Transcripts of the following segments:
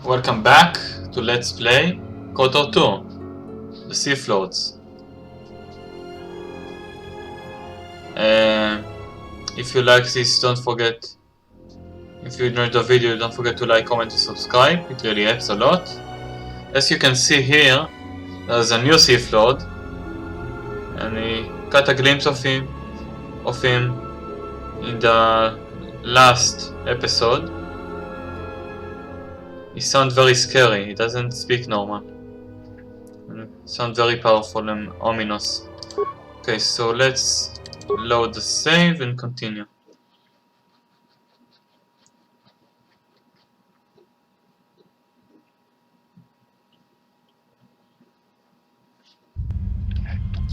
Welcome back to Let's Play KOTOR 2, the Sith Lords. If you like this, don't forget, if you enjoyed the video, don't forget to like, comment and subscribe, it really helps a lot. As you can see here, there's a new Sith Lord, and we got a glimpse of him in the last episode. He sounds very scary, he doesn't speak normal. Sounds very powerful and ominous. Okay, so let's load the save and continue.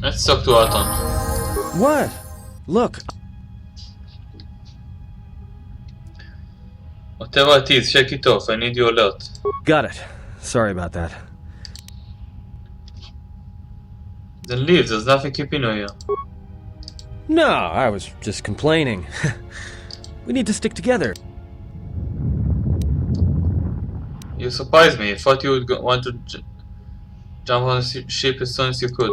Let's talk to Aton. What? Look. Whatever it is, shake it off, I need you alert. Got it. Sorry about that. Then leave, there's nothing keeping you here. No, I was just complaining. We need to stick together. You surprised me, I thought you would want to jump on the ship as soon as you could.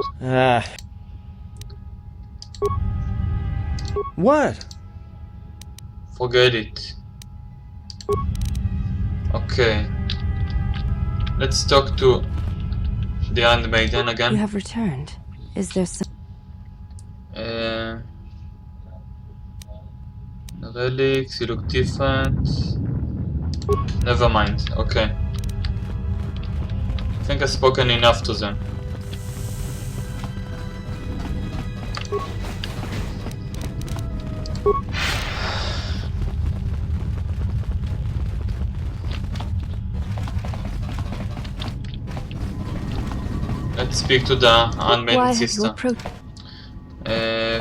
What? Forget it. Okay. Let's talk to the handmaiden again. You have returned. Is there some... relics, you look different. Never mind, okay. I think I've spoken enough to them. Let's speak to the handmaiden sister.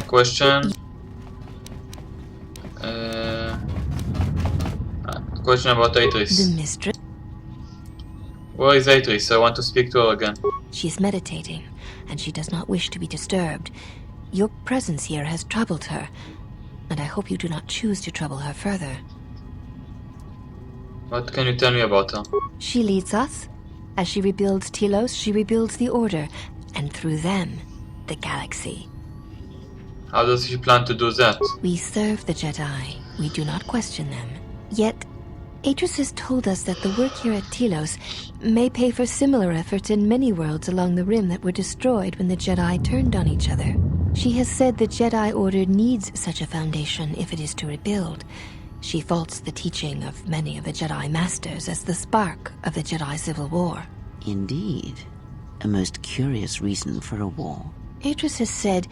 Question. Question about Atris. The mistress? Where is Atris? I want to speak to her again. She's meditating, and she does not wish to be disturbed. Your presence here has troubled her, and I hope you do not choose to trouble her further. What can you tell me about her? She leads us. As she rebuilds Telos, she rebuilds the Order, and through them, the galaxy. How does she plan to do that? We serve the Jedi. We do not question them. Yet, Atris has told us that the work here at Telos may pay for similar efforts in many worlds along the Rim that were destroyed when the Jedi turned on each other. She has said the Jedi Order needs such a foundation if it is to rebuild. She faults the teaching of many of the Jedi Masters as the spark of the Jedi Civil War. Indeed. A most curious reason for a war. Atris has said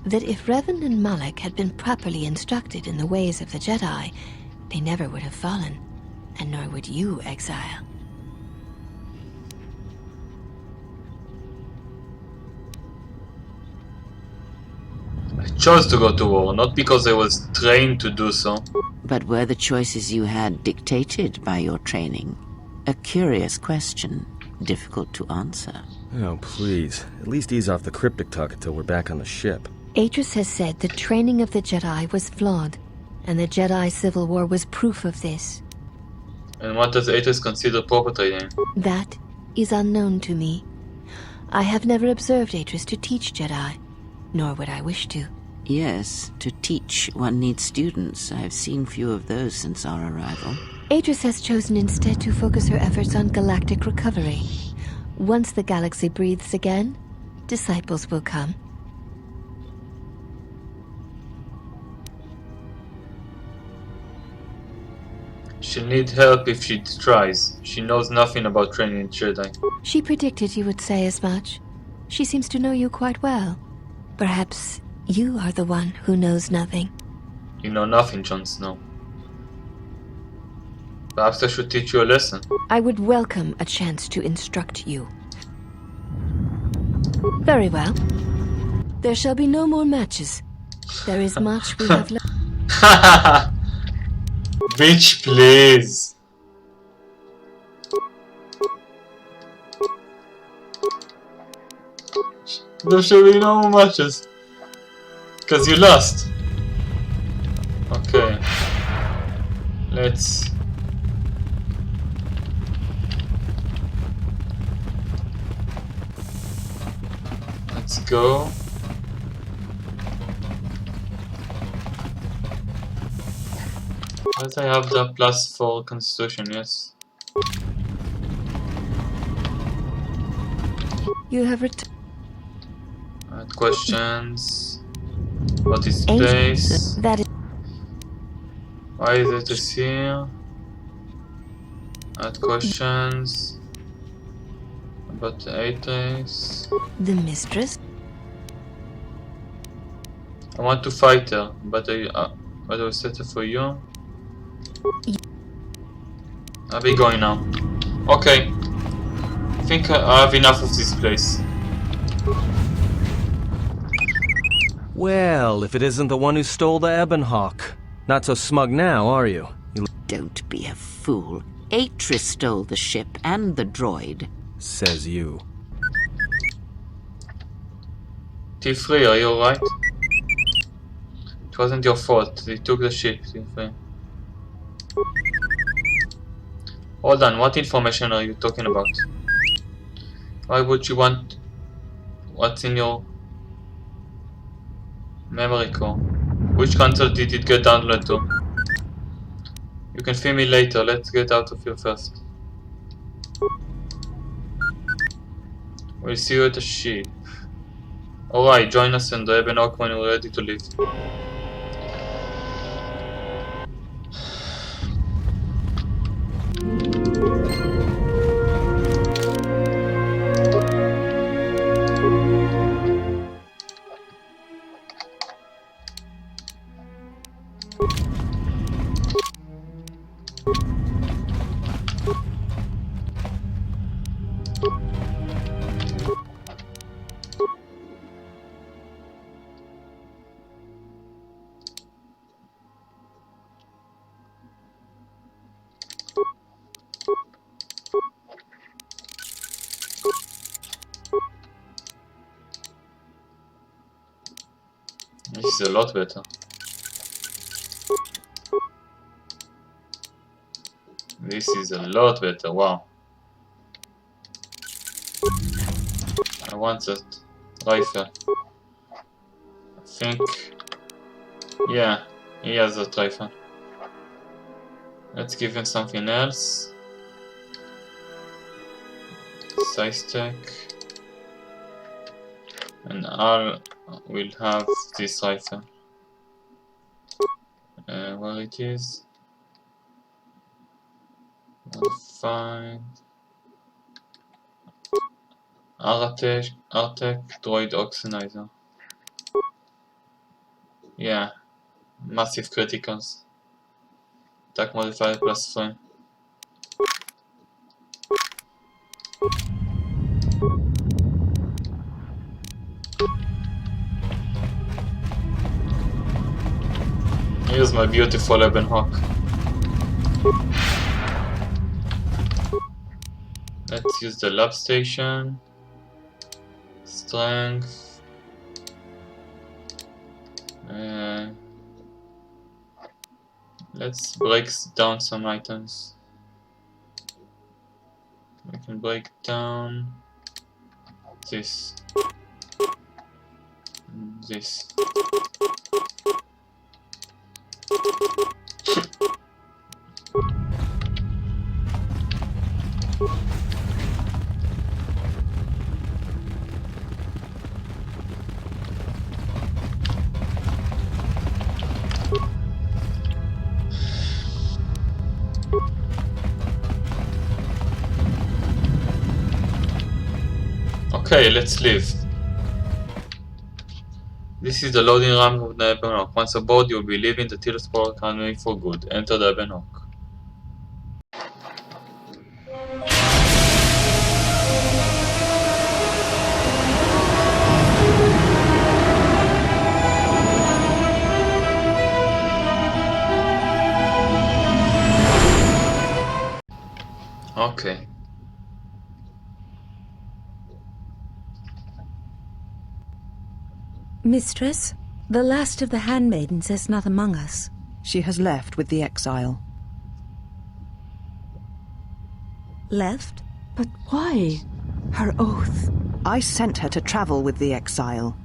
that if Revan and Malak had been properly instructed in the ways of the Jedi, they never would have fallen, and nor would you, Exile. I chose to go to war, not because I was trained to do so. But were the choices you had dictated by your training? A curious question, difficult to answer. Oh, please. At least ease off the cryptic talk until we're back on the ship. Atris has said the training of the Jedi was flawed, and the Jedi Civil War was proof of this. And what does Atris consider perpetrating? That is unknown to me. I have never observed Atris to teach Jedi, nor would I wish to. Yes, to teach one needs students. I have seen few of those since our arrival. Atris has chosen instead to focus her efforts on galactic recovery. Once the galaxy breathes again, disciples will come. She'll need help if she tries. She knows nothing about training Jedi. She predicted you would say as much. She seems to know you quite well. Perhaps you are the one who knows nothing. You know nothing, Jon Snow. Perhaps I should teach you a lesson. I would welcome a chance to instruct you. Very well. There shall be no more matches. There is much we have learned. Bitch, please. There shall be no more matches. Because you lost. Okay. Let's Let's go. But I have the +4 constitution, yes. You have returned. Questions. What is Ancient. space? That is. Why is it here? Add questions. About the Atrix. The mistress? I want to fight her, but I will set it for you. I'll be going now. Okay. I think I have enough of this place. Well, if it isn't the one who stole the Ebon Hawk. Not so smug now, are you? Don't be a fool. Atris stole the ship and the droid. Says you. T3, are you alright? It wasn't your fault. They took the ship, T3. Hold on, what information are you talking about? Why would you want what's in your memory core? Which console did it get downloaded to? You can film me later, let's get out of here first. We'll see you at the ship. Alright, join us in the Ebon Hawk when we're ready to leave. This is a lot better. This is a lot better, wow. I want that rifle. I think... yeah, he has that rifle. Let's give him something else. Size tech. And I will have this rifle. Where it is? I'll find Artec Droid Oxenizer. Yeah, massive criticals. Attack modifier +3. Here's my beautiful Ebon Hawk. Let's use the lab station. Strength. Let's break down some items. We can break down this. This. Okay, let's leave. This is the loading ramp of the Ebon Hawk. Once aboard, you will be leaving the Telos Power Academy for good. Enter the Ebon Hawk. Okay. Mistress, the last of the handmaidens is not among us. She has left with the Exile. Left? But why? Her oath. I sent her to travel with the Exile.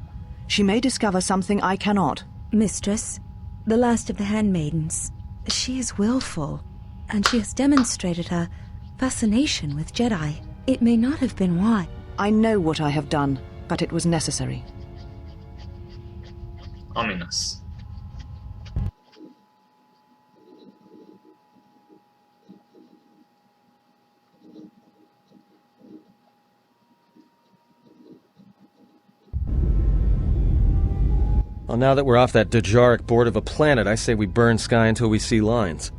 She may discover something I cannot. Mistress, the last of the handmaidens, she is willful, and she has demonstrated her fascination with Jedi. It may not have been why. I know what I have done, but it was necessary. Ominous. Well, now that we're off that Dejaric board of a planet, I say we burn sky until we see lines.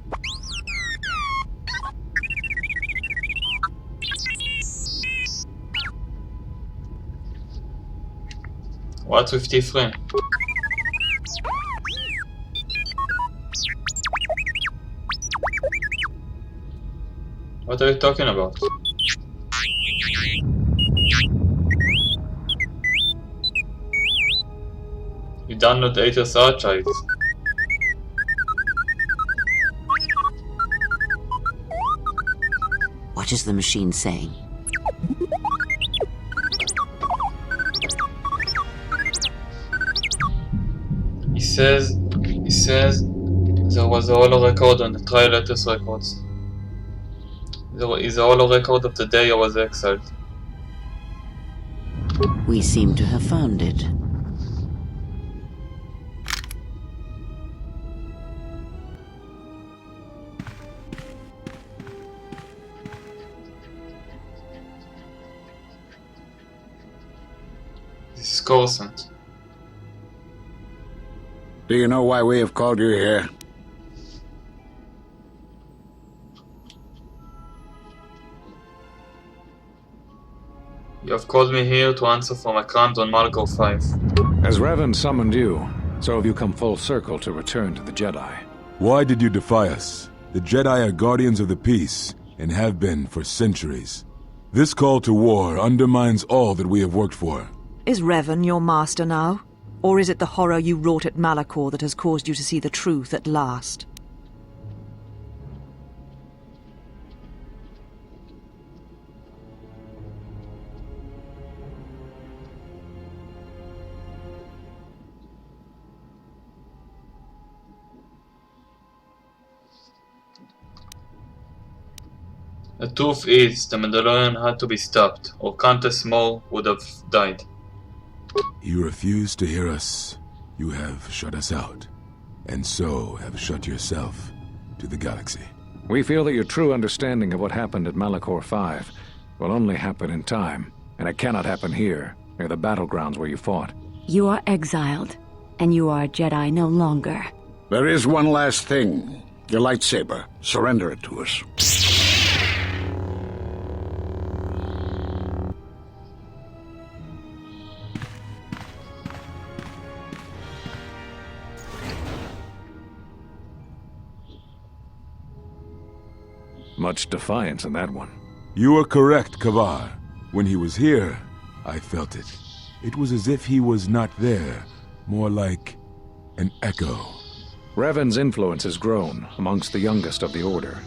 What's with Tifrin? What are you talking about? You download Aether's archives. What is the machine saying? He says there was a holo record on the trial letters records. There is a holo record of the day I was exiled. We seem to have found it. This is Coruscant. Do you know why we have called you here? You have called me here to answer for my crimes on Malachor 5. As Revan summoned you, so have you come full circle to return to the Jedi. Why did you defy us? The Jedi are guardians of the peace, and have been for centuries. This call to war undermines all that we have worked for. Is Revan your master now? Or is it the horror you wrought at Malachor that has caused you to see the truth at last? The truth is, the Mandalorian had to be stopped, or countless more would have died. You refuse to hear us. You have shut us out, and so have shut yourself to the galaxy. We feel that your true understanding of what happened at Malachor 5 will only happen in time, and it cannot happen here, near the battlegrounds where you fought. You are exiled, and you are a Jedi no longer. There is one last thing. Your lightsaber. Surrender it to us. Much defiance in that one. You are correct, Kavar. When he was here, I felt it. It was as if he was not there, more like an echo. Revan's influence has grown amongst the youngest of the Order.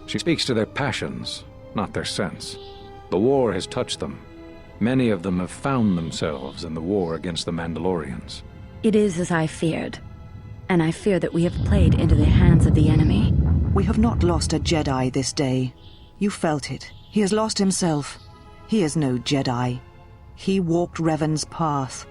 She speaks to their passions, not their sense. The war has touched them. Many of them have found themselves in the war against the Mandalorians. It is as I feared, and I fear that we have played into the hands of the enemy. We have not lost a Jedi this day. You felt it. He has lost himself. He is no Jedi. He walked Revan's path,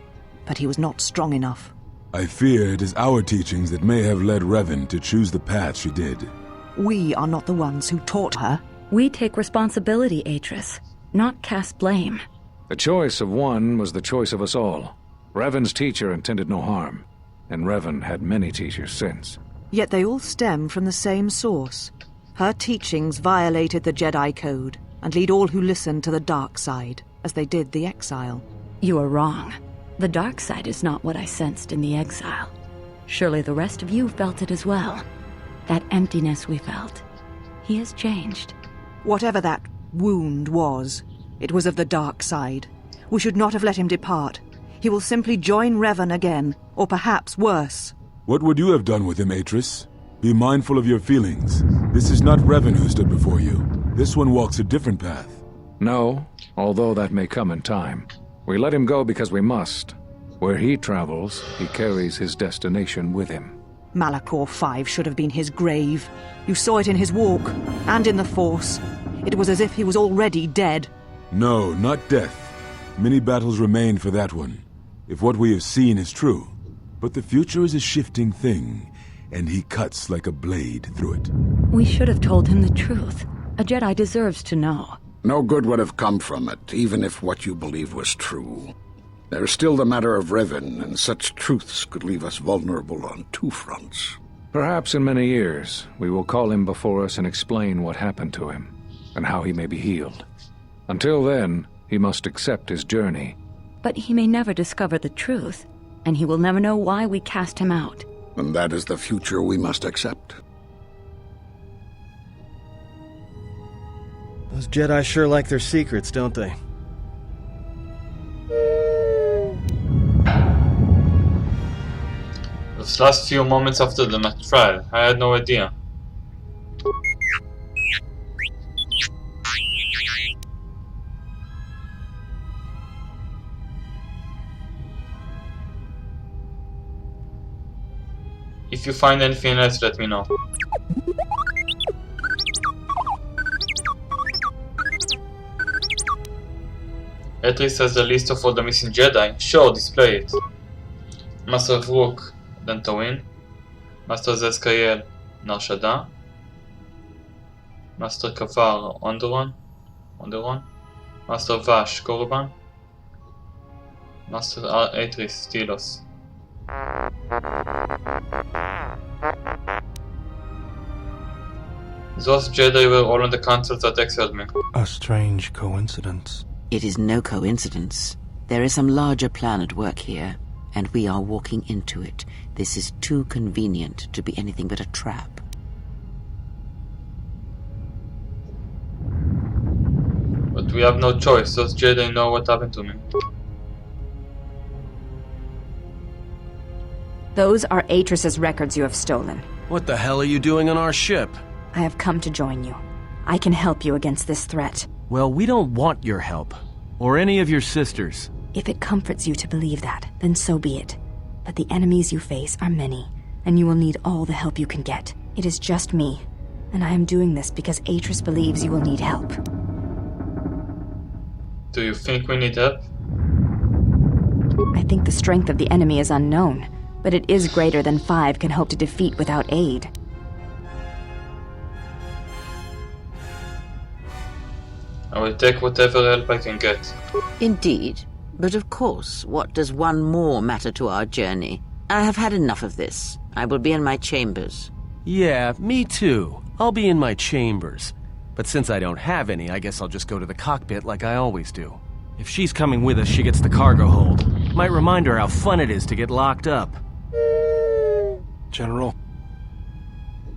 but he was not strong enough. I fear it is our teachings that may have led Revan to choose the path she did. We are not the ones who taught her. We take responsibility, Atris, not cast blame. The choice of one was the choice of us all. Revan's teacher intended no harm, and Revan had many teachers since. Yet they all stem from the same source. Her teachings violated the Jedi Code and lead all who listen to the dark side, as they did the Exile. You are wrong. The dark side is not what I sensed in the Exile. Surely the rest of you felt it as well. That emptiness we felt. He has changed. Whatever that wound was, it was of the dark side. We should not have let him depart. He will simply join Revan again, or perhaps worse. What would you have done with him, Atris? Be mindful of your feelings. This is not Revan who stood before you. This one walks a different path. No, although that may come in time. We let him go because we must. Where he travels, he carries his destination with him. Malachor 5 should have been his grave. You saw it in his walk, and in the Force. It was as if he was already dead. No, not death. Many battles remain for that one, if what we have seen is true. But the future is a shifting thing, and he cuts like a blade through it. We should have told him the truth. A Jedi deserves to know. No good would have come from it, even if what you believe was true. There is still the matter of Revan, and such truths could leave us vulnerable on two fronts. Perhaps in many years, we will call him before us and explain what happened to him, and how he may be healed. Until then, he must accept his journey. But he may never discover the truth, and he will never know why we cast him out. And that is the future we must accept. Those Jedi sure like their secrets, don't they? Those last few moments after the trial, I had no idea. If you find anything else, let me know. Etris has the list of all the missing Jedi. Sure, display it. Master of Rook, Dantowin. Master Zezkael, Narshada. Master Kafar, Onderon. Master Vash, Korriban. Master Etris, Telos. Those Jedi were all on the council that exiled me. A strange coincidence. It is no coincidence. There is some larger plan at work here, and we are walking into it. This is too convenient to be anything but a trap. But we have no choice. Those Jedi know what happened to me. Those are Atris's records you have stolen. What the hell are you doing on our ship? I have come to join you. I can help you against this threat. Well, we don't want your help. Or any of your sisters. If it comforts you to believe that, then so be it. But the enemies you face are many, and you will need all the help you can get. It is just me, and I am doing this because Atris believes you will need help. Do you think we need help? I think the strength of the enemy is unknown, but it is greater than 5 can hope to defeat without aid. I will take whatever help I can get. Indeed. But of course, what does one more matter to our journey? I have had enough of this. I will be in my chambers. Yeah, me too. I'll be in my chambers. But since I don't have any, I guess I'll just go to the cockpit like I always do. If she's coming with us, she gets the cargo hold. Might remind her how fun it is to get locked up. General.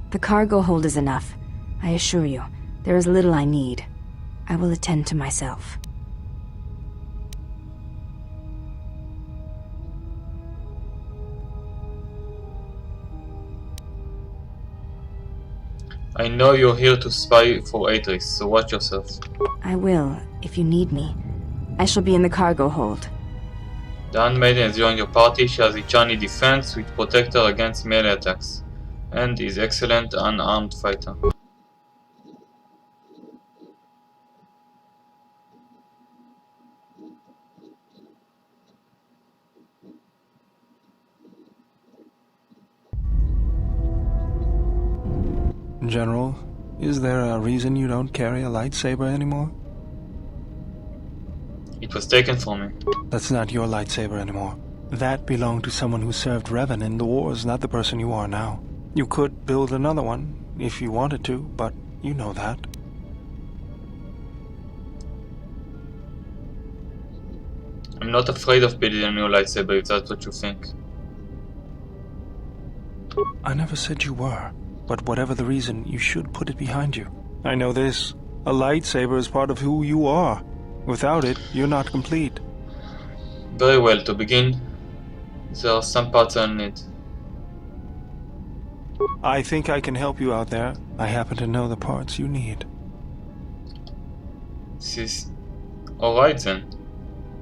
The cargo hold is enough. I assure you, there is little I need. I will attend to myself. I know you're here to spy for Atris, so watch yourself. I will, if you need me. I shall be in the cargo hold. The Handmaiden has joined your party. She has Ichani defense, which protects her against melee attacks, and is excellent unarmed fighter. General, is there a reason you don't carry a lightsaber anymore? It was taken from me. That's not your lightsaber anymore. That belonged to someone who served Revan in the wars, not the person you are now. You could build another one, if you wanted to, but you know that. I'm not afraid of building a new lightsaber if that's what you think. I never said you were, but whatever the reason, you should put it behind you. I know this. A lightsaber is part of who you are. Without it, you're not complete. Very well, to begin, there are some parts I'll need. I think I can help you out there. I happen to know the parts you need. Alright then.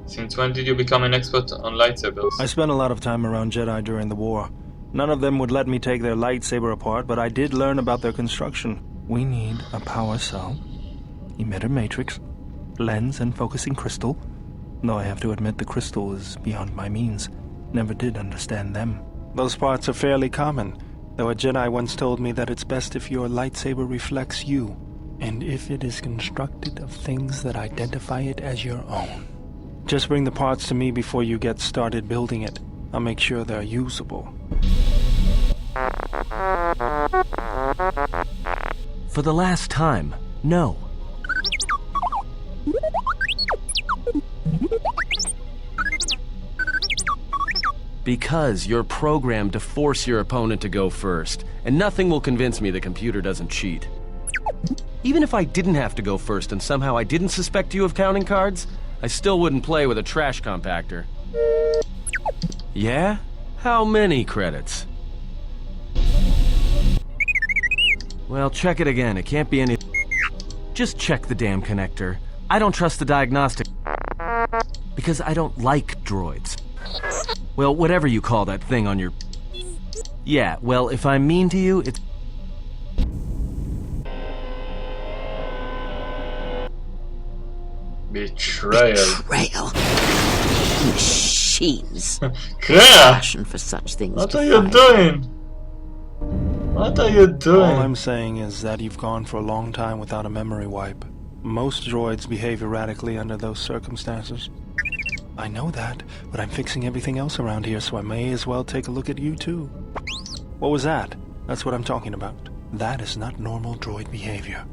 Since when did you become an expert on lightsabers? I spent a lot of time around Jedi during the war. None of them would let me take their lightsaber apart, but I did learn about their construction. We need a power cell, emitter matrix, lens and focusing crystal. Though I have to admit the crystal is beyond my means. Never did understand them. Those parts are fairly common, though a Jedi once told me that it's best if your lightsaber reflects you, and if it is constructed of things that identify it as your own. Just bring the parts to me before you get started building it. I'll make sure they're usable. For the last time, no. Because you're programmed to force your opponent to go first, and nothing will convince me the computer doesn't cheat. Even if I didn't have to go first and somehow I didn't suspect you of counting cards, I still wouldn't play with a trash compactor. Yeah? How many credits? Well, check it again. It can't be any... Just check the damn connector. I don't trust the diagnostic... because I don't like droids. Well, whatever you call that thing on your... Yeah, well, if I'm mean to you, it's... Betrayal. Betrayal. Machines. Kreia! Passion for such things. What are you doing? What are you doing? All I'm saying is that you've gone for a long time without a memory wipe. Most droids behave erratically under those circumstances. I know that, but I'm fixing everything else around here, so I may as well take a look at you too. What was that? That's what I'm talking about. That is not normal droid behavior.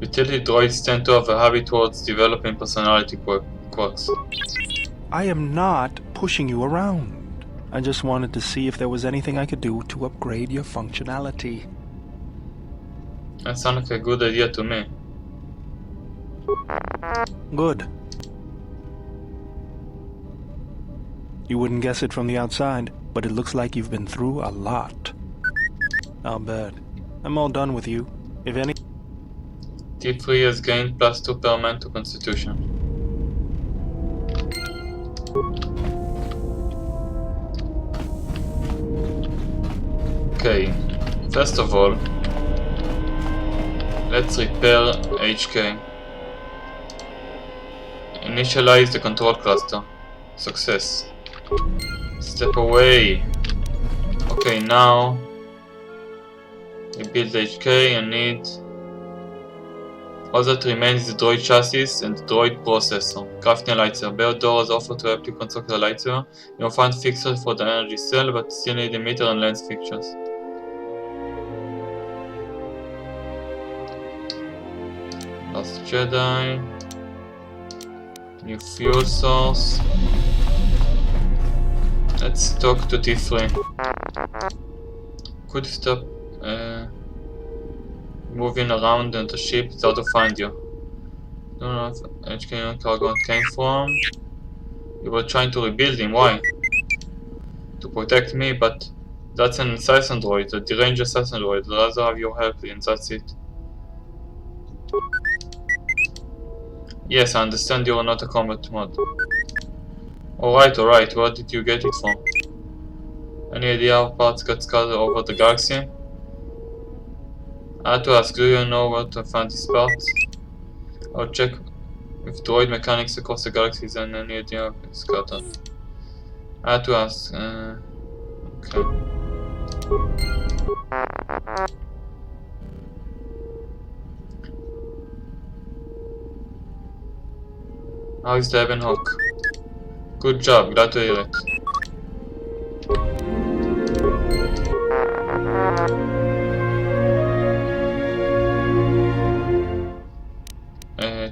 Utility droids tend to have a habit towards developing personality quirks. I am not pushing you around. I just wanted to see if there was anything I could do to upgrade your functionality. That sounds like a good idea to me. Good. You wouldn't guess it from the outside, but it looks like you've been through a lot. I'll bet. I'm all done with you. If any... T3 has gained +2 per man to Constitution. Okay, first of all, let's repair HK. Initialize the control cluster. Success. Step away. Okay, now rebuild HK and need... All that remains is the droid chassis and the droid processor. Crafting a lightsaber. Bare doors offer to help you construct a lightsaber. You will find fixtures for the energy cell, but still need emitter and lens fixtures. Last Jedi. New fuel source. Let's talk to T3. Could stop moving around on the ship, it's hard to find you. Don't know if HK cargo came from. You were trying to rebuild him, why? To protect me, but that's an assassin droid, a deranged assassin droid. I'd rather have your help and that's it. Yes, I understand you are not a combat mod. Alright, where did you get it from? Any idea how parts got scattered over the galaxy? I had to ask, do you know where to find these parts? I'll check with droid mechanics across the galaxies and any idea of it's scattered. I had to ask, okay. How is the Ebon Hawk? Good job, glad to hear it.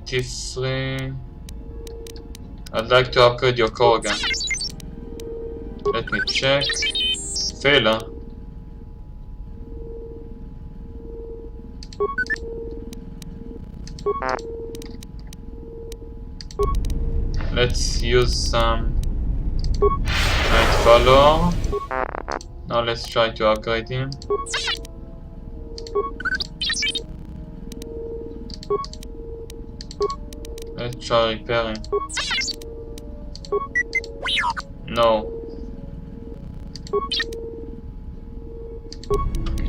T3. I'd like to upgrade your core again. Let me check. Failure. Let's use some Night Valor. Now let's try to upgrade him. Let's try repairing. No.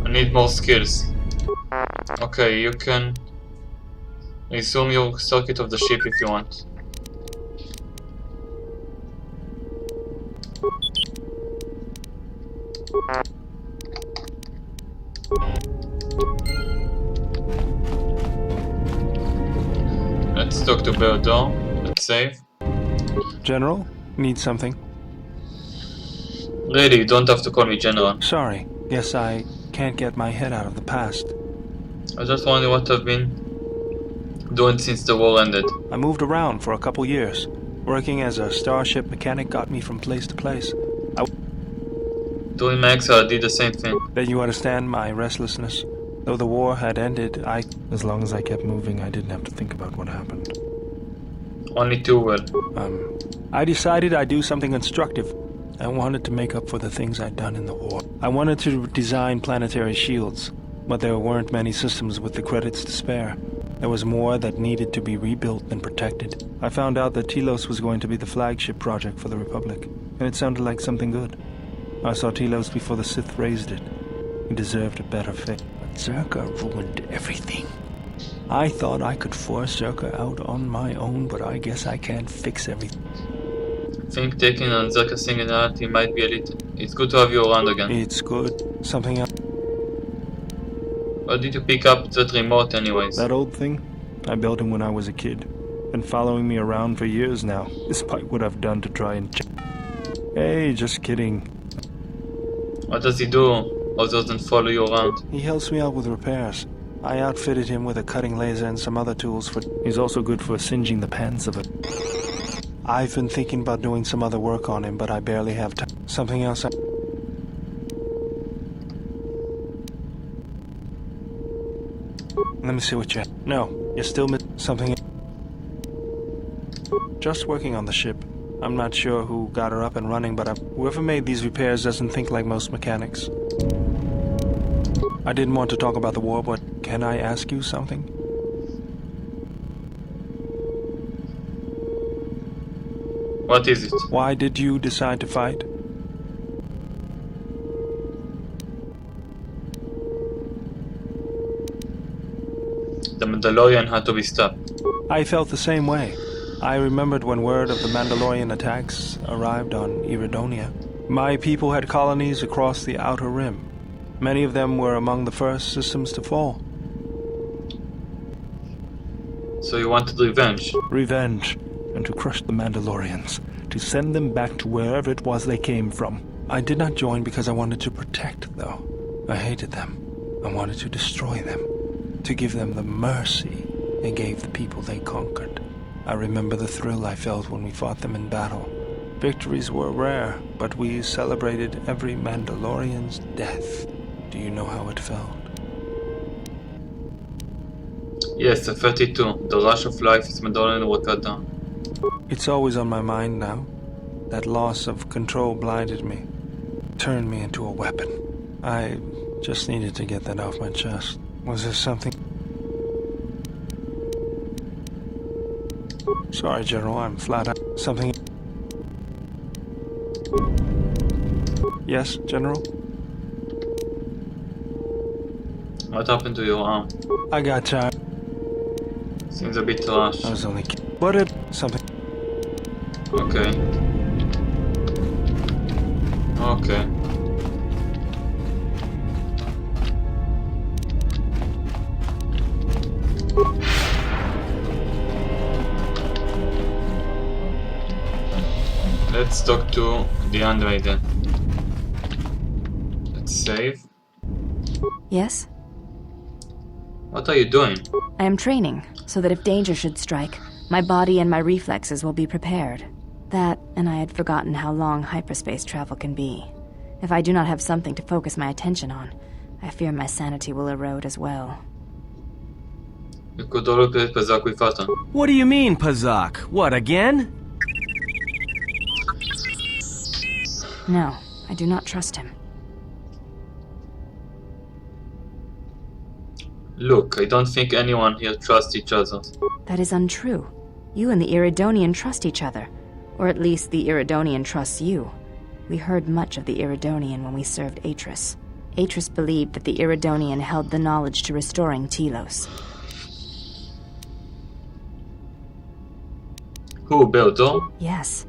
I need more skills. Okay, you can resume your circuit of the ship if you want. Let's talk to Beodor. Let's save. General, need something? Really, you don't have to call me General. Sorry, guess I can't get my head out of the past. I just wonder what I've been doing since the war ended. I moved around for a couple years. Working as a starship mechanic got me from place to place. During my exile, I did the same thing. Then you understand my restlessness. Though the war had ended, as long as I kept moving, I didn't have to think about what happened. Only too well. I decided I'd do something constructive. I wanted to make up for the things I'd done in the war. I wanted to design planetary shields, but there weren't many systems with the credits to spare. There was more that needed to be rebuilt and protected. I found out that Telos was going to be the flagship project for the Republic, and it sounded like something good. I saw Telos before the Sith raised it. He deserved a better fate. But Zerka ruined everything. I thought I could force Zerka out on my own, but I guess I can't fix everything. I think taking on Zerka singularity might be a little... It's good to have you around again. It's good. Something else. Why did you pick up that remote anyways? That old thing? I built him when I was a kid. Been following me around for years now, despite what I've done to try and Hey, just kidding. What does he do other than follow you around? He helps me out with repairs. I outfitted him with a cutting laser and some other tools for... He's also good for singeing the pants of it. I've been thinking about doing some other work on him, but I barely have time. Something else Let me see what you... No, you're still something... Just working on the ship. I'm not sure who got her up and running, but whoever made these repairs doesn't think like most mechanics. I didn't want to talk about the war, but can I ask you something? What is it? Why did you decide to fight? The Mandalorian had to be stopped. I felt the same way. I remembered when word of the Mandalorian attacks arrived on Iridonia. My people had colonies across the Outer Rim. Many of them were among the first systems to fall. So you wanted revenge? Revenge, and to crush the Mandalorians, to send them back to wherever it was they came from. I did not join because I wanted to protect, though. I hated them. I wanted to destroy them, to give them the mercy they gave the people they conquered. I remember the thrill I felt when we fought them in battle. Victories were rare, but we celebrated every Mandalorian's death. Do you know how it felt? Yes, the 32. The rush of life is Mandalorian were cut down. It's always on my mind now. That loss of control blinded me, turned me into a weapon. I just needed to get that off my chest. Was there something? Sorry, General, I'm flat out. Something... Yes, General? What happened to your arm? I got tired. Seems a bit rushed. I was only kidding. But it... something... Okay. Okay. Let's talk to the android then. Let's save. Yes? What are you doing? I am training, so that if danger should strike, my body and my reflexes will be prepared. That, and I had forgotten how long hyperspace travel can be. If I do not have something to focus my attention on, I fear my sanity will erode as well. You could all play Pazak with Fatan. What do you mean, Pazak? What, again? No, I do not trust him. Look, I don't think anyone here trusts each other. That is untrue. You and the Iridonian trust each other. Or at least the Iridonian trusts you. We heard much of the Iridonian when we served Atris. Atris believed that the Iridonian held the knowledge to restoring Telos. Who, Beldo? Yes.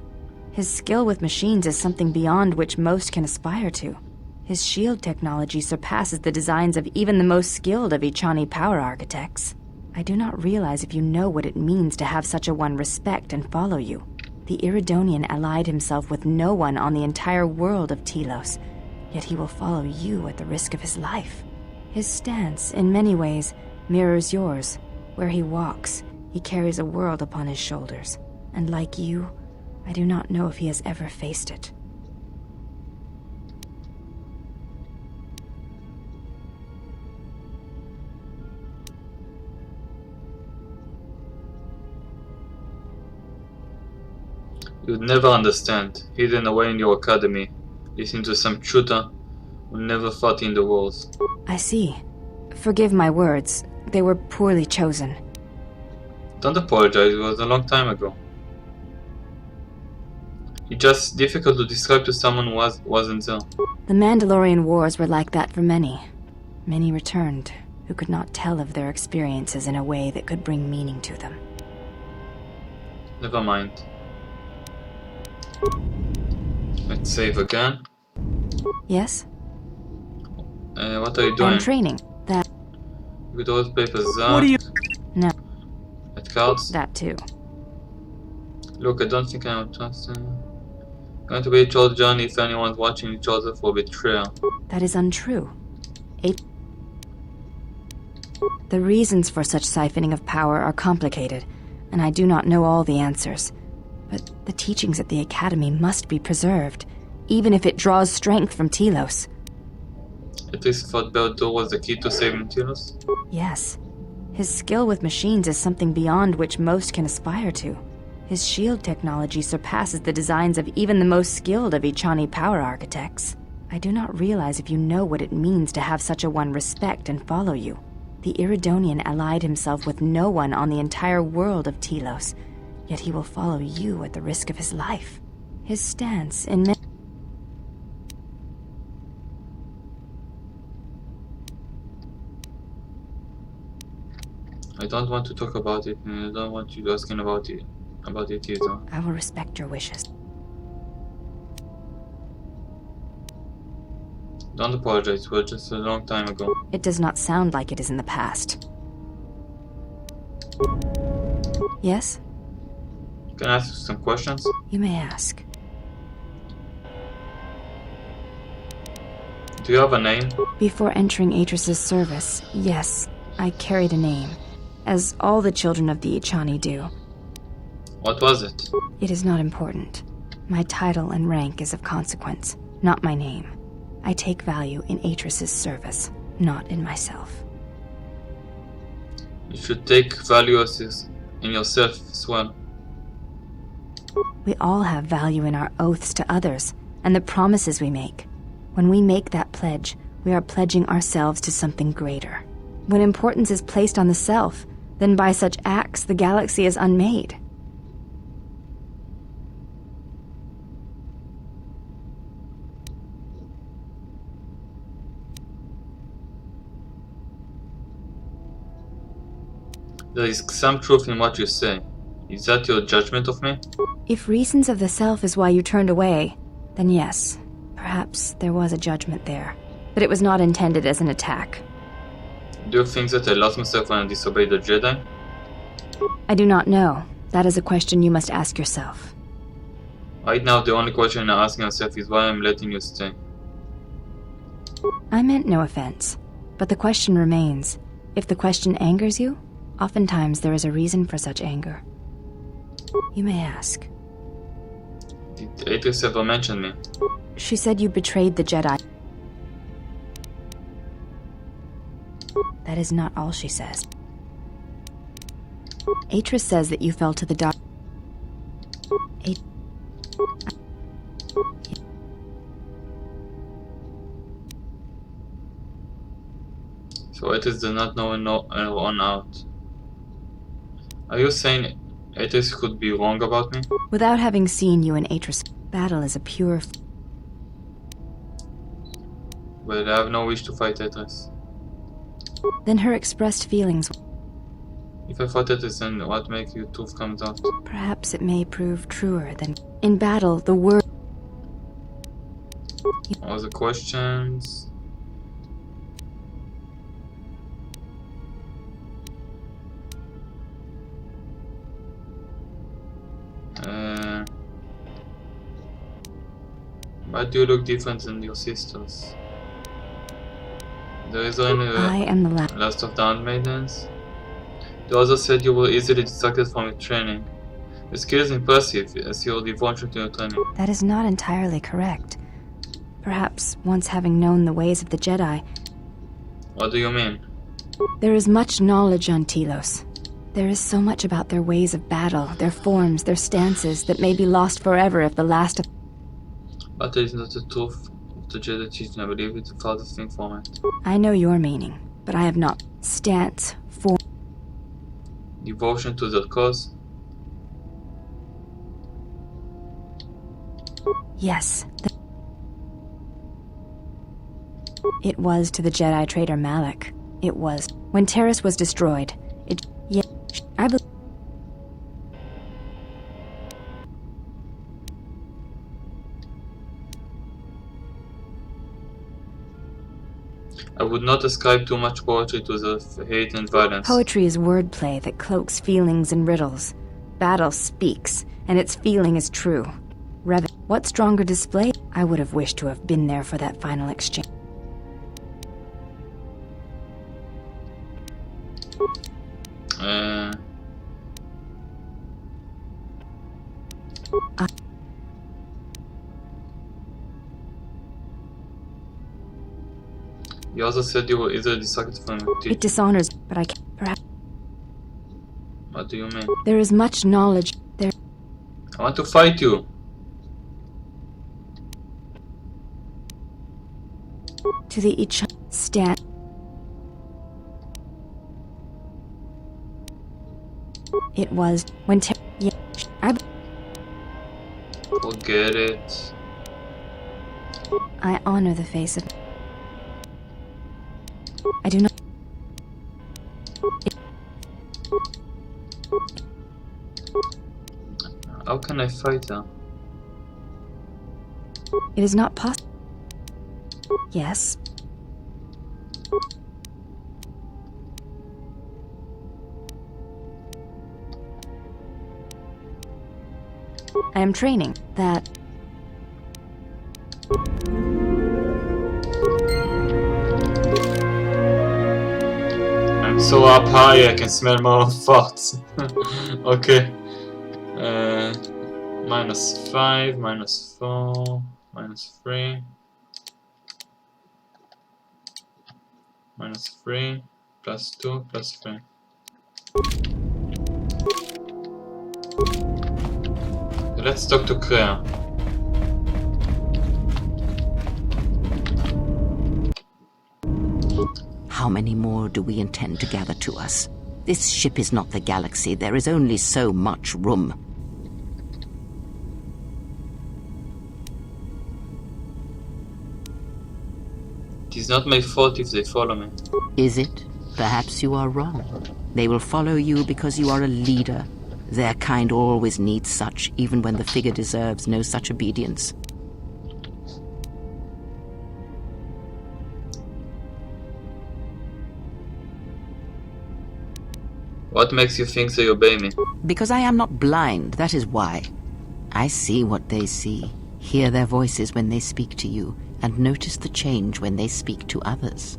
His skill with machines is something beyond which most can aspire to. His shield technology surpasses the designs of even the most skilled of Echani power architects. I do not realize if you know what it means to have such a one respect and follow you. The Iridonian allied himself with no one on the entire world of Telos, yet he will follow you at the risk of his life. His stance, in many ways, mirrors yours. Where he walks, he carries a world upon his shoulders. And like you, I do not know if he has ever faced it. You'd never understand. Hidden away in your academy, listening to some tutor who never fought in the wars. I see. Forgive my words. They were poorly chosen. Don't apologize, it was a long time ago. It's just difficult to describe to someone who wasn't there. The Mandalorian Wars were like that for many. Many returned, who could not tell of their experiences in a way that could bring meaning to them. Never mind. Let's save again. Yes? What are you doing? I'm training. That... With those papers there. What are you... No. At cards? That too. Look, I don't think I'm trusting. Going to be a short journey if anyone's watching each other for betrayal. That is untrue. The reasons for such siphoning of power are complicated, and I do not know all the answers. But the teachings at the Academy must be preserved, even if it draws strength from Telos. At least thought Beldo was the key to saving Telos? Yes. His skill with machines is something beyond which most can aspire to. His shield technology surpasses the designs of even the most skilled of Echani power architects. I do not realize if you know what it means to have such a one respect and follow you. The Iridonian allied himself with no one on the entire world of Telos, yet he will follow you at the risk of his life. His stance in I don't want to talk about it, and I don't want you asking about it either. I will respect your wishes. Don't apologize, it was just a long time ago. It does not sound like it is in the past. Yes? Can I ask you some questions? You may ask. Do you have a name? Before entering Atris's service, yes, I carried a name, as all the children of the Echani do. What was it? It is not important. My title and rank is of consequence, not my name. I take value in Atris's service, not in myself. You should take value in yourself as well. We all have value in our oaths to others, and the promises we make. When we make that pledge, we are pledging ourselves to something greater. When importance is placed on the self, then by such acts the galaxy is unmade. There is some truth in what you say. Is that your judgment of me? If reasons of the self is why you turned away, then yes, perhaps there was a judgment there. But it was not intended as an attack. Do you think that I lost myself when I disobeyed the Jedi? I do not know. That is a question you must ask yourself. Right now, the only question I'm asking myself is why I'm letting you stay. I meant no offense, but the question remains. If the question angers you, oftentimes there is a reason for such anger. You may ask. Did Atris ever mention me? She said you betrayed the Jedi. That is not all she says. Atris says that you fell to the dark. So Atis does not know on out. Are you saying Atis could be wrong about me? Without having seen you in Atris, battle is a pure... But I have no wish to fight Atis. Then her expressed feelings... If I fought Atis, then what makes you truth comes out? Perhaps it may prove truer than... In battle, the word... All the questions... Why do you look different than your sisters? There is only I am the last of the handmaidens. The other said you were easily distracted from your training. Your skill is impressive, as your devotion to your training. That is not entirely correct. Perhaps once having known the ways of the Jedi... What do you mean? There is much knowledge on Telos. There is so much about their ways of battle, their forms, their stances, that may be lost forever if the last of... But it is not the truth of the Jedi teaching. I believe it's the farthest thing from it. I know your meaning, but I have not. Stance, form... Devotion to their cause? Yes. It was to the Jedi traitor Malak. It was. When Terrace was destroyed, it... Yeah, I believe... I would not ascribe too much poetry to the hate and violence. Poetry is wordplay that cloaks feelings in riddles. Battle speaks, and its feeling is true. What stronger display? I would have wished to have been there for that final exchange. You also said you were easily distracted from your teeth. It dishonors, but I can't. Perhaps. What do you mean? There is much knowledge there. I want to fight you. To the each stand. It was when yeah, I forget it. I honor the face of. I do not. How can I fight her? It is not possible. Yes. I am training that. I'm so up high I can smell my own farts. Okay. -5, -4, -3. -3, +2, +3. Let's talk to Kreia. How many more do we intend to gather to us? This ship is not the galaxy. There is only so much room. It is not my fault if they follow me. Is it? Perhaps you are wrong. They will follow you because you are a leader. Their kind always needs such, even when the figure deserves no such obedience. What makes you think they obey me? Because I am not blind, that is why. I see what they see, hear their voices when they speak to you, and notice the change when they speak to others.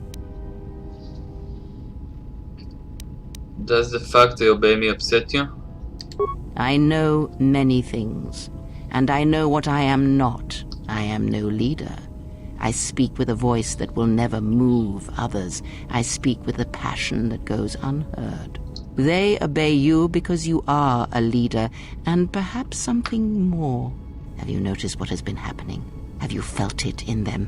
Does the fact they obey me upset you? I know many things, and I know what I am not. I am no leader. I speak with a voice that will never move others. I speak with a passion that goes unheard. They obey you because you are a leader, and perhaps something more. Have you noticed what has been happening? Have you felt it in them?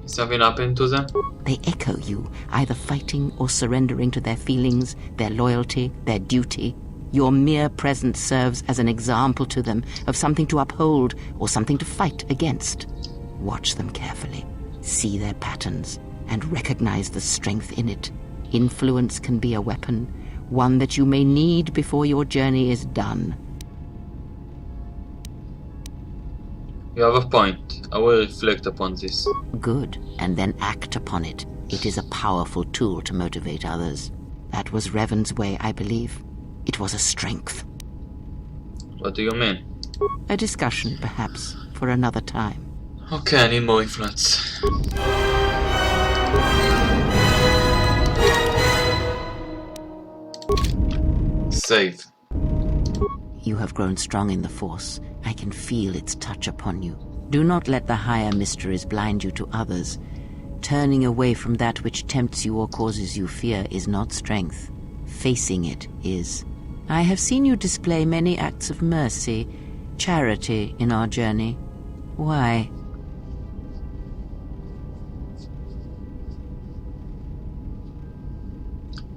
Something happened to them? They echo you, either fighting or surrendering to their feelings, their loyalty, their duty. Your mere presence serves as an example to them of something to uphold or something to fight against. Watch them carefully, see their patterns, and recognize the strength in it. Influence can be a weapon, one that you may need before your journey is done. You have a point. I will reflect upon this. Good, and then act upon it. It is a powerful tool to motivate others. That was Revan's way, I believe. It was a strength. What do you mean? A discussion, perhaps, for another time. Okay, I need more influence. Save. You have grown strong in the Force. I can feel its touch upon you. Do not let the higher mysteries blind you to others. Turning away from that which tempts you or causes you fear is not strength. Facing it is. I have seen you display many acts of mercy, charity in our journey. Why?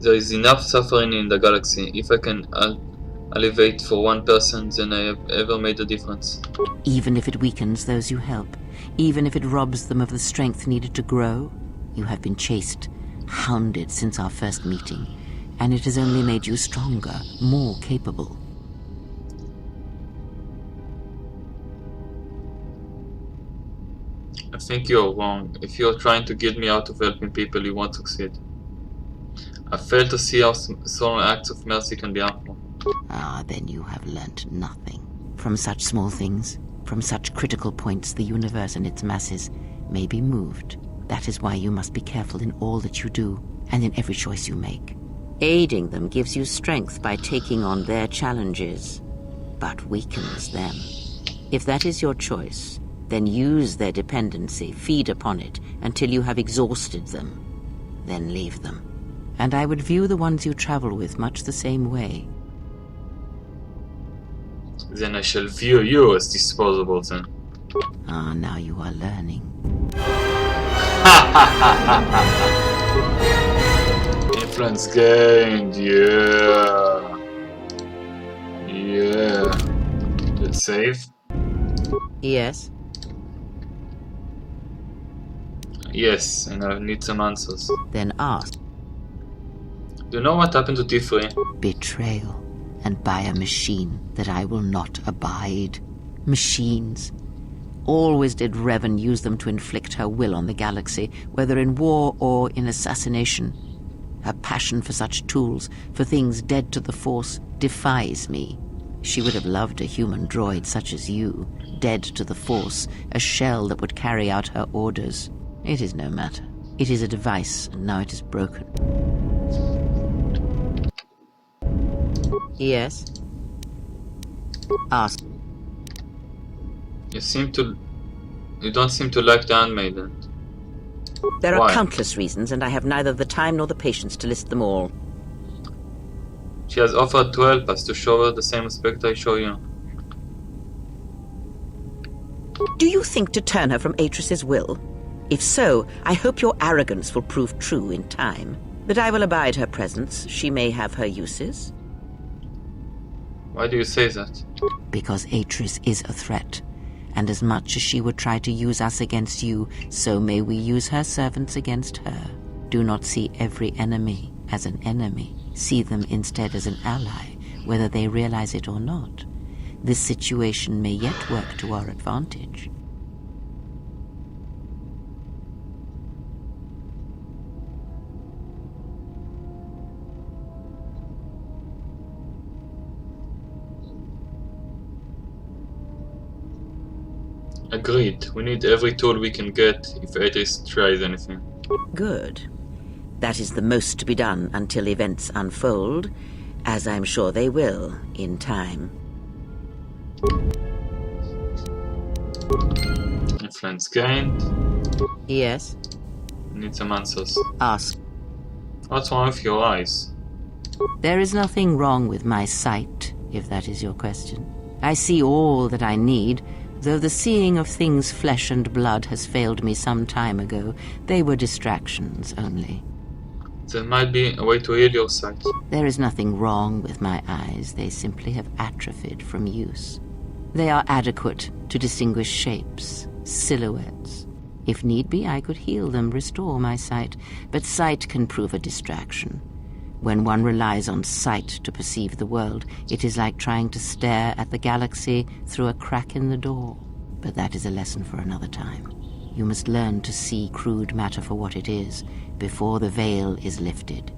There is enough suffering in the galaxy. If I can alleviate for one person, then I have ever made a difference. Even if it weakens those you help, even if it robs them of the strength needed to grow, you have been chased, hounded since our first meeting, and it has only made you stronger, more capable. I think you're wrong. If you're trying to get me out of helping people, you won't succeed. I fail to see how small acts of mercy can be harmful. Ah, then you have learnt nothing. From such small things, from such critical points, the universe and its masses may be moved. That is why you must be careful in all that you do, and in every choice you make. Aiding them gives you strength by taking on their challenges, but weakens them. If that is your choice, then use their dependency, feed upon it, until you have exhausted them. Then leave them. And I would view the ones you travel with much the same way. Then I shall view you as disposable then. Ah, now you are learning. Influence gained, yeah. Yeah. Let's save. Yes? Yes, and I need some answers. Then ask. Do you know what happened to T3? Betrayal. And by a machine that I will not abide. Machines. Always did Revan use them to inflict her will on the galaxy, whether in war or in assassination. Her passion for such tools, for things dead to the Force, defies me. She would have loved a human droid such as you, dead to the Force, a shell that would carry out her orders. It is no matter. It is a device, and now it is broken. Yes? Ask. You don't seem to like the Handmaiden. There Why? are countless reasons, and I have neither the time nor the patience to list them all. She has offered to help us, to show her the same respect I show you. Do you think to turn her from Atris's will? If so, I hope your arrogance will prove true in time. But I will abide her presence. She may have her uses. Why do you say that? Because Atris is a threat. And as much as she would try to use us against you, so may we use her servants against her. Do not see every enemy as an enemy. See them instead as an ally, whether they realize it or not. This situation may yet work to our advantage. Agreed. We need every tool we can get if Atris tries anything. Good. That is the most to be done until events unfold, as I'm sure they will in time. Influence gained. Yes? Need some answers. Ask. What's wrong with your eyes? There is nothing wrong with my sight, if that is your question. I see all that I need, Though the seeing of things flesh and blood has failed me some time ago, they were distractions only. There might be a way to heal your sight. There is nothing wrong with my eyes, they simply have atrophied from use. They are adequate to distinguish shapes, silhouettes. If need be, I could heal them, restore my sight, but sight can prove a distraction. When one relies on sight to perceive the world, it is like trying to stare at the galaxy through a crack in the door. But that is a lesson for another time. You must learn to see crude matter for what it is, before the veil is lifted.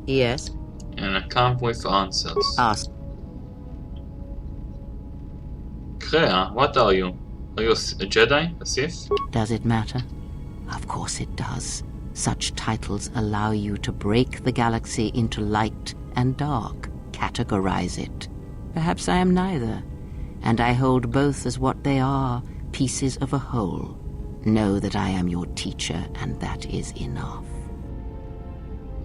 Yes? In a camp with answers. Ask. Kreia, what are you? Are you a Jedi? A Sith? Does it matter? Of course it does. Such titles allow you to break the galaxy into light and dark, categorize it. Perhaps I am neither, and I hold both as what they are, pieces of a whole. Know that I am your teacher, and that is enough.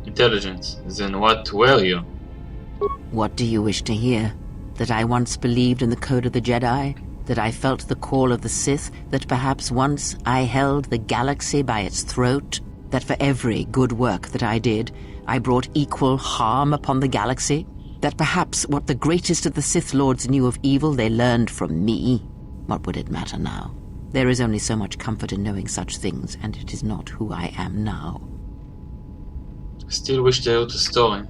Intelligence. Then what were you? What do you wish to hear? That I once believed in the code of the Jedi? That I felt the call of the Sith? That perhaps once I held the galaxy by its throat? That for every good work that I did, I brought equal harm upon the galaxy? That perhaps what the greatest of the Sith Lords knew of evil they learned from me? What would it matter now? There is only so much comfort in knowing such things, and it is not who I am now. I still wish to hear the story.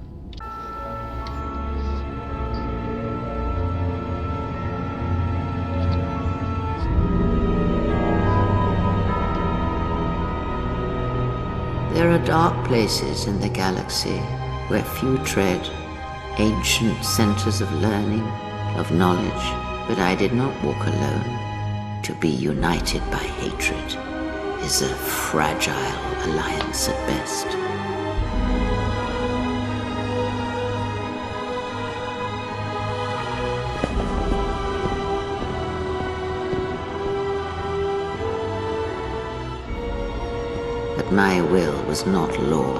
There are dark places in the galaxy where few tread, ancient centers of learning, of knowledge, but I did not walk alone. To be united by hatred is a fragile alliance at best. But my will was not law.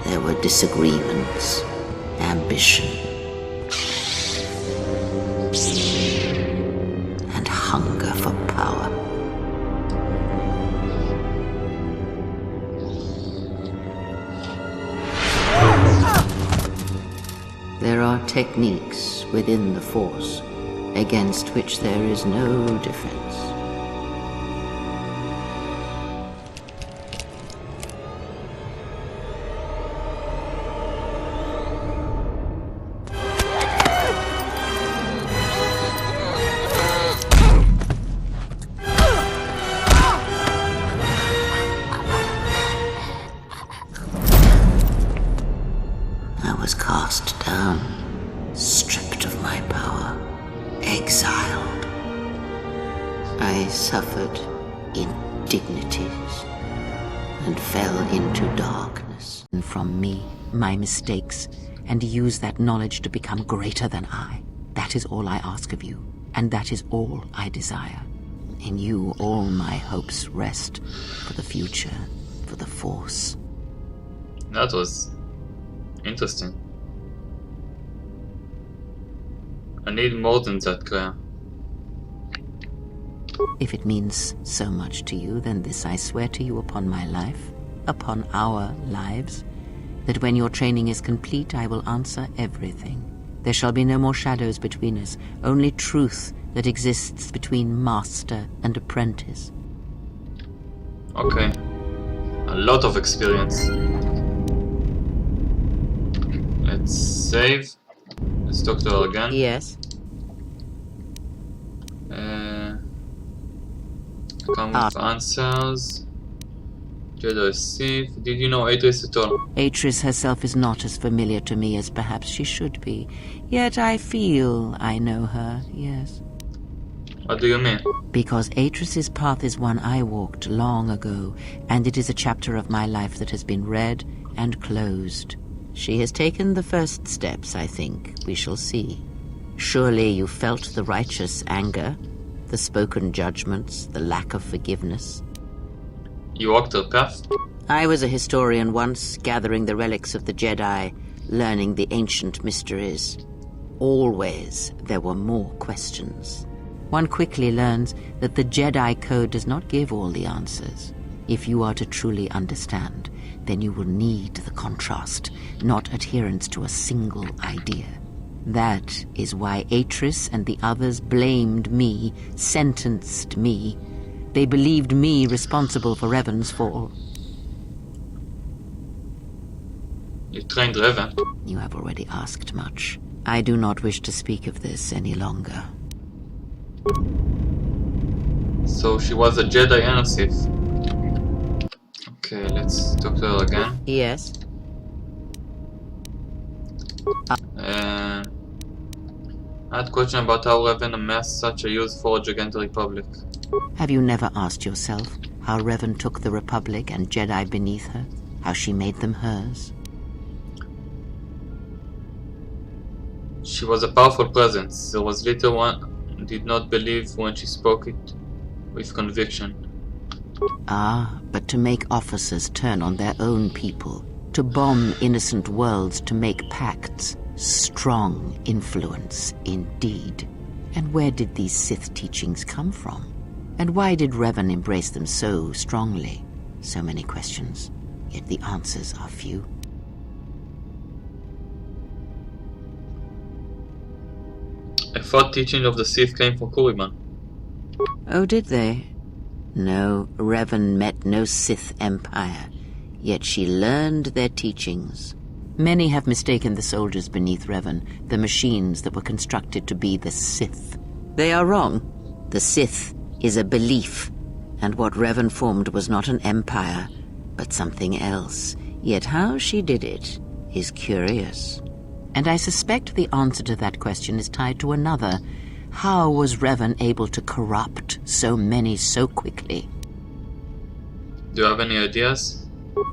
There were disagreements, ambition, and hunger for power. There are techniques within the Force against which there is no defense. I was cast down, stripped of my power, exiled. I suffered indignities and fell into darkness. And from me, my mistakes, and use that knowledge to become greater than I. That is all I ask of you, and that is all I desire. In you, all my hopes rest for the future, for the Force. That was interesting. I need more than that, Kreia. If it means so much to you, then this I swear to you upon my life, upon our lives, that when your training is complete, I will answer everything. There shall be no more shadows between us, only truth that exists between master and apprentice. Okay. A lot of experience. Let's save. Let's talk to her again. Yes. Come with answers. Jedi Sith. Did you know Atris at all? Atris herself is not as familiar to me as perhaps she should be. Yet I feel I know her, yes. What do you mean? Because Atris's path is one I walked long ago, and it is a chapter of my life that has been read and closed. She has taken the first steps, I think. We shall see. Surely you felt the righteous anger, the spoken judgments, the lack of forgiveness. You walked her path? I was a historian once, gathering the relics of the Jedi, learning the ancient mysteries. Always there were more questions. One quickly learns that the Jedi Code does not give all the answers. If you are to truly understand, then you will need the contrast, not adherence to a single idea. That is why Atris and the others blamed me, sentenced me. They believed me responsible for Revan's fall. You trained Revan. You have already asked much. I do not wish to speak of this any longer. So she was a Jedi and a Sith. Okay, let's talk to her again. Yes? I had a question about how Revan amassed such a huge forge against the Republic. Have you never asked yourself how Revan took the Republic and Jedi beneath her? How she made them hers? She was a powerful presence. There was little one did not believe when she spoke it with conviction. Ah, but to make officers turn on their own people, to bomb innocent worlds, to make pacts, strong influence indeed. And where did these Sith teachings come from? And why did Revan embrace them so strongly? So many questions, yet the answers are few. I thought teaching of the Sith came from Kuriban. Oh, did they? No, Revan met no Sith empire, yet she learned their teachings. Many have mistaken the soldiers beneath Revan, the machines that were constructed to be the Sith. They are wrong. The Sith is a belief, and what Revan formed was not an empire, but something else. Yet how she did it is curious. And I suspect the answer to that question is tied to another. How was Revan able to corrupt so many so quickly? Do you have any ideas?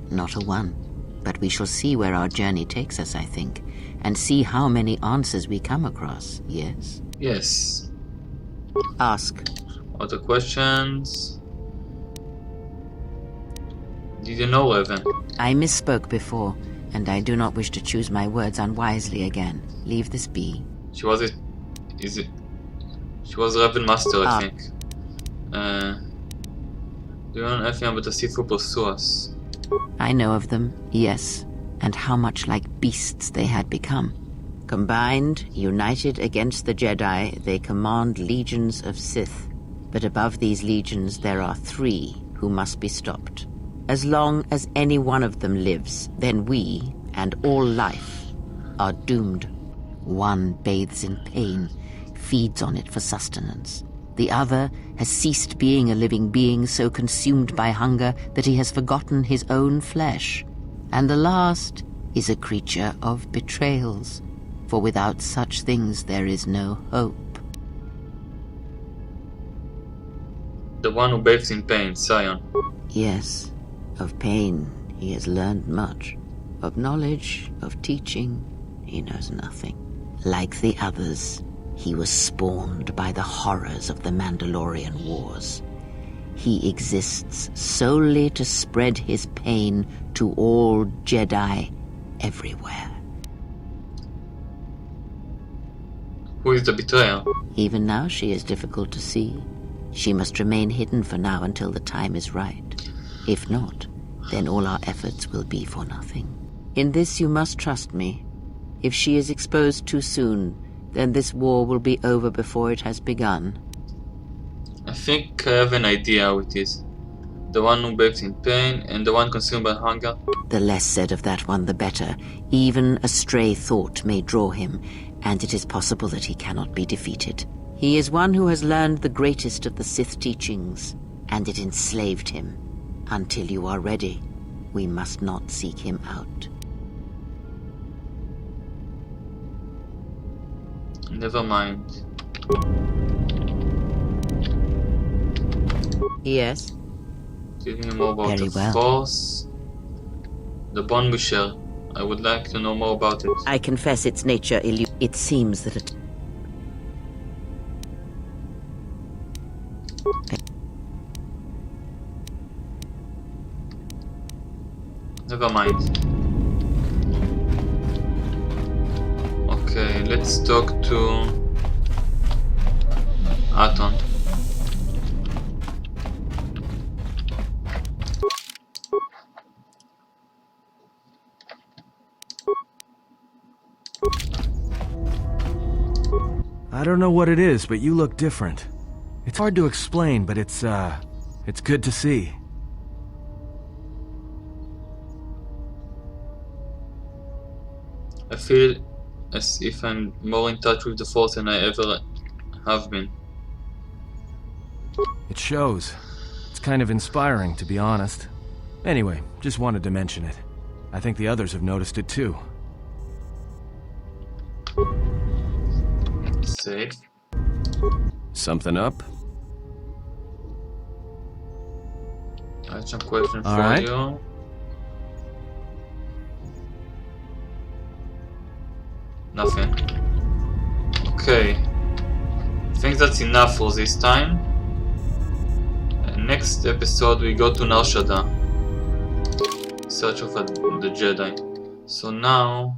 Not a one. But we shall see where our journey takes us, I think, and see how many answers we come across, yes? Yes. Ask. Other questions? Did you know Revan? I misspoke before, and I do not wish to choose my words unwisely again. Leave this be. She was it. Is it? She was Revan Master, I think. Do you know anything about the Sith who pursue us? I know of them, yes, and how much like beasts they had become. Combined, united against the Jedi, they command legions of Sith. But above these legions there are 3 who must be stopped. As long as any one of them lives, then we, and all life, are doomed. One bathes in pain, feeds on it for sustenance. The other has ceased being a living being, so consumed by hunger that he has forgotten his own flesh. And the last is a creature of betrayals, for without such things there is no hope. The one who bathes in pain, Sion. Yes, of pain he has learned much. Of knowledge, of teaching, he knows nothing. Like the others, he was spawned by the horrors of the Mandalorian Wars. He exists solely to spread his pain to all Jedi everywhere. Who is the betrayer? Even now she is difficult to see. She must remain hidden for now until the time is right. If not, then all our efforts will be for nothing. In this you must trust me. If she is exposed too soon, then this war will be over before it has begun. I think I have an idea how it is. The one who bathes in pain and the one consumed by hunger. The less said of that one, the better. Even a stray thought may draw him, and it is possible that he cannot be defeated. He is one who has learned the greatest of the Sith teachings, and it enslaved him. Until you are ready, we must not seek him out. Never mind. Yes? Tell me more about Very the well. Force. The bond we share. I would like to know more about it. I confess its nature it seems that it... Never mind. Okay, let's talk to Aton. I don't know what it is, but you look different. It's hard to explain, but it's good to see. I feel as if I'm more in touch with the Force than I ever have been. It shows. It's kind of inspiring, to be honest. Anyway, just wanted to mention it. I think the others have noticed it too. Safe. Something up? I have some questions All for right. you. Nothing. Okay. I think that's enough for this time. Next episode we go to Nar Shaddaa. Search of the Jedi. So now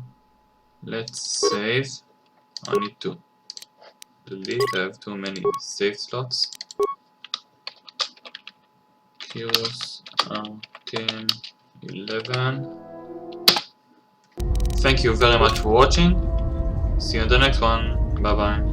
let's save. I need to delete. I have too many save slots. Curious 10, 11. Thank you very much for watching. See you in the next one. Bye bye.